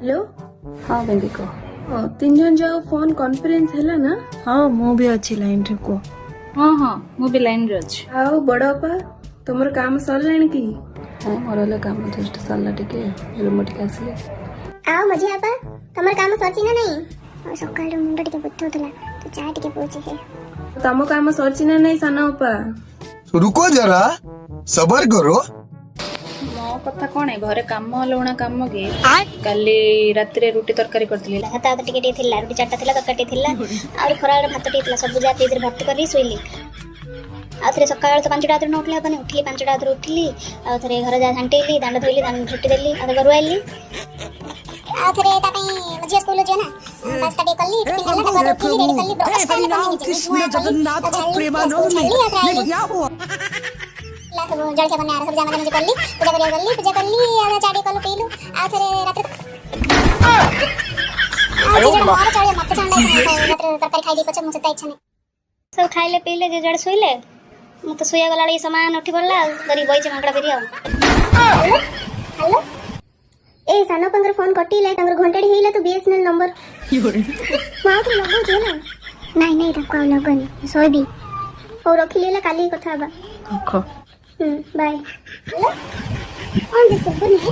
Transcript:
Hello. हाँ baby को तीन जन जाओ फोन कॉन्फ्रेंस है ना। हाँ मु भी अच्छी लाइन रे को हाँ हाँ मु भी लाइन रे अछि। आओ बड़ अपा तुमर काम सरलाଣି कि? हाँ मोर ले काम जस्ट सरला टिके रूम टिके आसले आओ मजे आपा तमर काम सरची ना नहीं सकाळ मुंड टिके बुद्धौतला तो चा टिके पहुंची है तम काम सरची ना नहीं साना अपा? रुको जरा सबर करो। मो कथा कोन है घरे काम लोणा काम के काली राति रे रोटी तरकारी करतली भात आद टिके टिके थिला रुटी चारटा थिला तरकाटी थिला और खराळ भात टिके थिला सब जाति इधर भर्ती करी सोइली आ थरे सकाळ तो 5टा आदर उठले अपन उठली 5टा आदर उठली आ थरे घर जा घंटेली दांड धोइली दांड छुट्टी देली आ घर आइली आ थरे ता पई मझिया स्कूल जे ना पास्ता टे कल्ली टिफिन हला घर उठली रेडी कल्ली ब्रेकफास्ट कृष्ण जगन्नाथ प्रेमानंद सब जलखे बना सब जाना मुझे कल्ली पूजा कल्ली आधा चाडी कल्लू पीलू आ थरे रात आयो मार चढ़े मत ठंडा रात तरकारी खाई दी पछे मुझे ता इच्छा नहीं सब खाइले पीले जे जड़ सोइले मु तो सोया गला ई सामान उठी पड़ला गरी बइचे मांगड़ा करिया हेलो ए सानो पंगर फोन कटिले तंगर घंटेडी हेला तो बीएसएनएल नंबर मां तो लगो जे ना नहीं नहीं तको लगनी सोइबी और रखिलेला काली कथा बा bye hello on this phone है